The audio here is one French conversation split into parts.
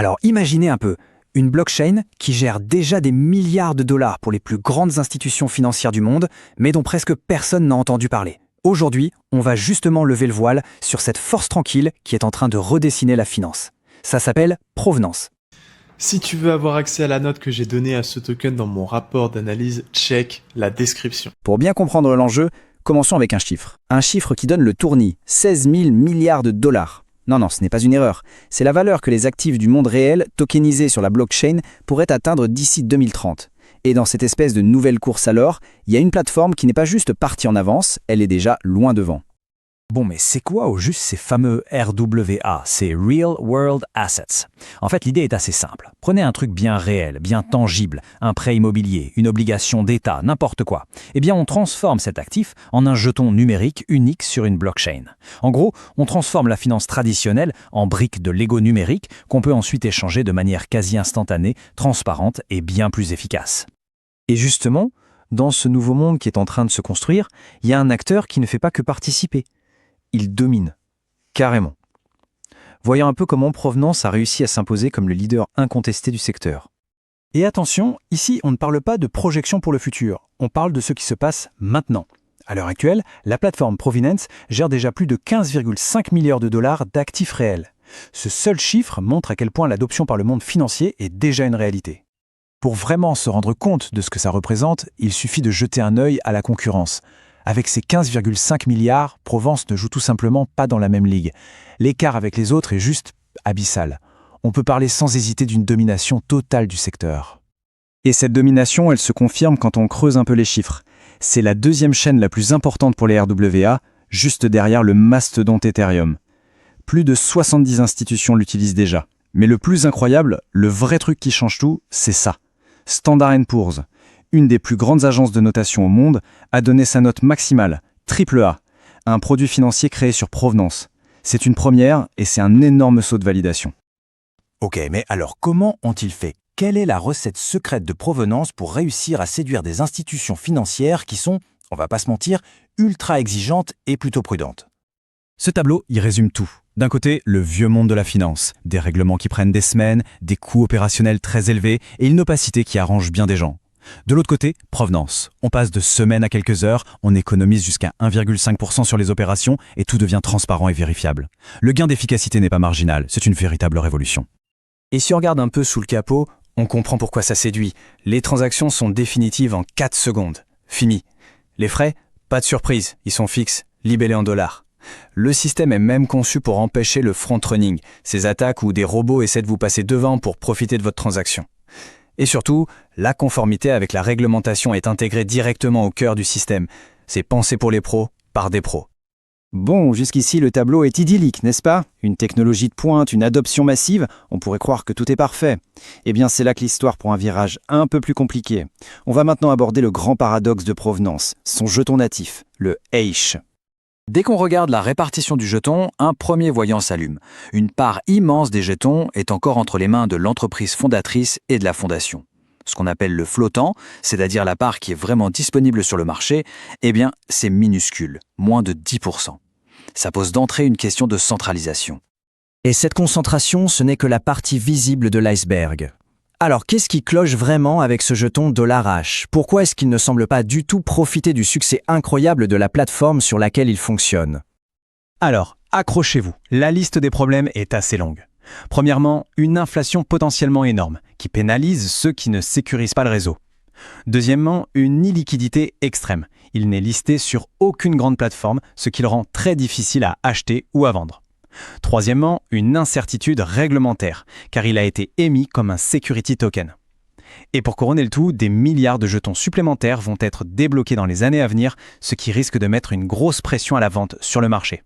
Alors imaginez un peu, une blockchain qui gère déjà des milliards de dollars pour les plus grandes institutions financières du monde, mais dont presque personne n'a entendu parler. Aujourd'hui, on va justement lever le voile sur cette force tranquille qui est en train de redessiner la finance. Ça s'appelle provenance. Si tu veux avoir accès à la note que j'ai donnée à ce token dans mon rapport d'analyse, check la description. Pour bien comprendre l'enjeu, commençons avec un chiffre. Un chiffre qui donne le tournis, 16 000 milliards de dollars. Non, ce n'est pas une erreur. C'est la valeur que les actifs du monde réel, tokenisés sur la blockchain, pourraient atteindre d'ici 2030. Et dans cette espèce de nouvelle course à l'or, il y a une plateforme qui n'est pas juste partie en avance, elle est déjà loin devant. Bon, mais c'est quoi au juste ces fameux RWA, ces Real World Assets? En fait, l'idée est assez simple. Prenez un truc bien réel, bien tangible, un prêt immobilier, une obligation d'État, n'importe quoi. Eh bien, on transforme cet actif en un jeton numérique unique sur une blockchain. En gros, on transforme la finance traditionnelle en briques de Lego numérique qu'on peut ensuite échanger de manière quasi instantanée, transparente et bien plus efficace. Et justement, dans ce nouveau monde qui est en train de se construire, il y a un acteur qui ne fait pas que participer. Il domine, carrément. Voyons un peu comment Provenance a réussi à s'imposer comme le leader incontesté du secteur. Et attention, ici on ne parle pas de projection pour le futur, on parle de ce qui se passe maintenant. À l'heure actuelle, la plateforme Provenance gère déjà plus de 15,5 milliards de dollars d'actifs réels. Ce seul chiffre montre à quel point l'adoption par le monde financier est déjà une réalité. Pour vraiment se rendre compte de ce que ça représente, il suffit de jeter un œil à la concurrence. Avec ses 15,5 milliards, Provence ne joue tout simplement pas dans la même ligue. L'écart avec les autres est juste abyssal. On peut parler sans hésiter d'une domination totale du secteur. Et cette domination, elle se confirme quand on creuse un peu les chiffres. C'est la deuxième chaîne la plus importante pour les RWA, juste derrière le mastodonte Ethereum. Plus de 70 institutions l'utilisent déjà. Mais le plus incroyable, le vrai truc qui change tout, c'est ça. Standard & Poor's, une des plus grandes agences de notation au monde, a donné sa note maximale, AAA, à un produit financier créé sur Provenance. C'est une première et c'est un énorme saut de validation. Ok, mais alors comment ont-ils fait? Quelle est la recette secrète de Provenance pour réussir à séduire des institutions financières qui sont, on va pas se mentir, ultra exigeantes et plutôt prudentes? Ce tableau, il résume tout. D'un côté, le vieux monde de la finance, des règlements qui prennent des semaines, des coûts opérationnels très élevés et une opacité qui arrange bien des gens. De l'autre côté, Provenance. On passe de semaines à quelques heures, on économise jusqu'à 1,5% sur les opérations et tout devient transparent et vérifiable. Le gain d'efficacité n'est pas marginal, c'est une véritable révolution. Et si on regarde un peu sous le capot, on comprend pourquoi ça séduit. Les transactions sont définitives en 4 secondes. Fini. Les frais? Pas de surprise, ils sont fixes, libellés en dollars. Le système est même conçu pour empêcher le front-running, ces attaques où des robots essaient de vous passer devant pour profiter de votre transaction. Et surtout, la conformité avec la réglementation est intégrée directement au cœur du système. C'est pensé pour les pros, par des pros. Bon, jusqu'ici le tableau est idyllique, n'est-ce pas? Une technologie de pointe, une adoption massive, on pourrait croire que tout est parfait. Eh bien c'est là que l'histoire prend un virage un peu plus compliqué. On va maintenant aborder le grand paradoxe de Provenance, son jeton natif, le H. Dès qu'on regarde la répartition du jeton, un premier voyant s'allume. Une part immense des jetons est encore entre les mains de l'entreprise fondatrice et de la fondation. Ce qu'on appelle le flottant, c'est-à-dire la part qui est vraiment disponible sur le marché, eh bien, c'est minuscule, moins de 10%. Ça pose d'entrée une question de centralisation. Et cette concentration, ce n'est que la partie visible de l'iceberg. Alors, qu'est-ce qui cloche vraiment avec ce jeton $H? Pourquoi est-ce qu'il ne semble pas du tout profiter du succès incroyable de la plateforme sur laquelle il fonctionne? Alors, accrochez-vous, la liste des problèmes est assez longue. Premièrement, une inflation potentiellement énorme, qui pénalise ceux qui ne sécurisent pas le réseau. Deuxièmement, une illiquidité extrême. Il n'est listé sur aucune grande plateforme, ce qui le rend très difficile à acheter ou à vendre. Troisièmement, une incertitude réglementaire, car il a été émis comme un security token. Et pour couronner le tout, des milliards de jetons supplémentaires vont être débloqués dans les années à venir, ce qui risque de mettre une grosse pression à la vente sur le marché.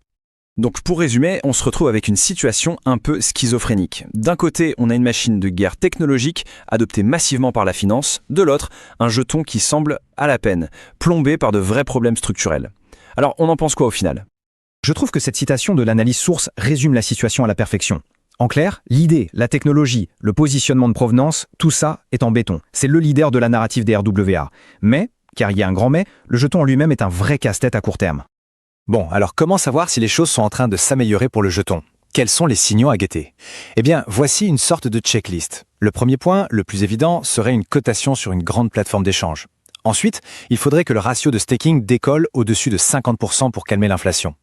Donc pour résumer, on se retrouve avec une situation un peu schizophrénique. D'un côté, on a une machine de guerre technologique adoptée massivement par la finance, de l'autre, un jeton qui semble à la peine, plombé par de vrais problèmes structurels. Alors on en pense quoi au final ? Je trouve que cette citation de l'analyse source résume la situation à la perfection. En clair, l'idée, la technologie, le positionnement de Provenance, tout ça est en béton. C'est le leader de la narrative des RWA. Mais, car il y a un grand mais, le jeton en lui-même est un vrai casse-tête à court terme. Bon, alors comment savoir si les choses sont en train de s'améliorer pour le jeton ? Quels sont les signaux à guetter? Eh bien, voici une sorte de checklist. Le premier point, le plus évident, serait une cotation sur une grande plateforme d'échange. Ensuite, il faudrait que le ratio de staking décolle au-dessus de 50% pour calmer l'inflation.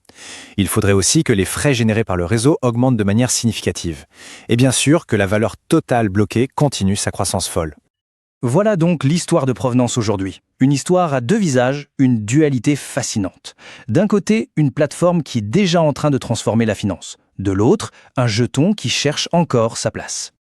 Il faudrait aussi que les frais générés par le réseau augmentent de manière significative. Et bien sûr que la valeur totale bloquée continue sa croissance folle. Voilà donc l'histoire de Provenance aujourd'hui. Une histoire à deux visages, une dualité fascinante. D'un côté, une plateforme qui est déjà en train de transformer la finance. De l'autre, un jeton qui cherche encore sa place.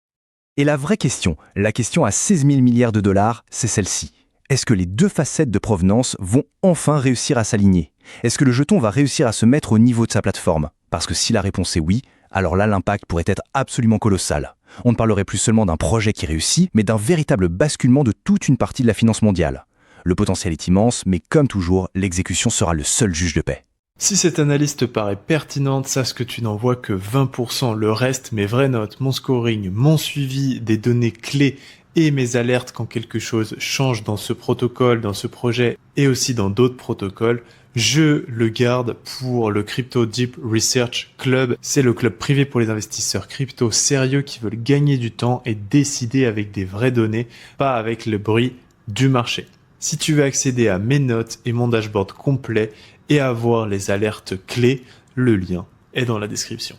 Et la vraie question, la question à 16 000 milliards de dollars, c'est celle-ci. Est-ce que les deux facettes de Provenance vont enfin réussir à s'aligner? Est-ce que le jeton va réussir à se mettre au niveau de sa plateforme? Parce que si la réponse est oui, alors là l'impact pourrait être absolument colossal. On ne parlerait plus seulement d'un projet qui réussit, mais d'un véritable basculement de toute une partie de la finance mondiale. Le potentiel est immense, mais comme toujours, l'exécution sera le seul juge de paix. Si cette analyse te paraît pertinente, sache que tu n'en vois que 20%. Le reste, mes vraies notes, mon scoring, mon suivi des données clés et mes alertes quand quelque chose change dans ce protocole, dans ce projet et aussi dans d'autres protocoles, je le garde pour le Crypto Deep Research Club. C'est le club privé pour les investisseurs crypto sérieux qui veulent gagner du temps et décider avec des vraies données, pas avec le bruit du marché. Si tu veux accéder à mes notes et mon dashboard complet et avoir les alertes clés, le lien est dans la description.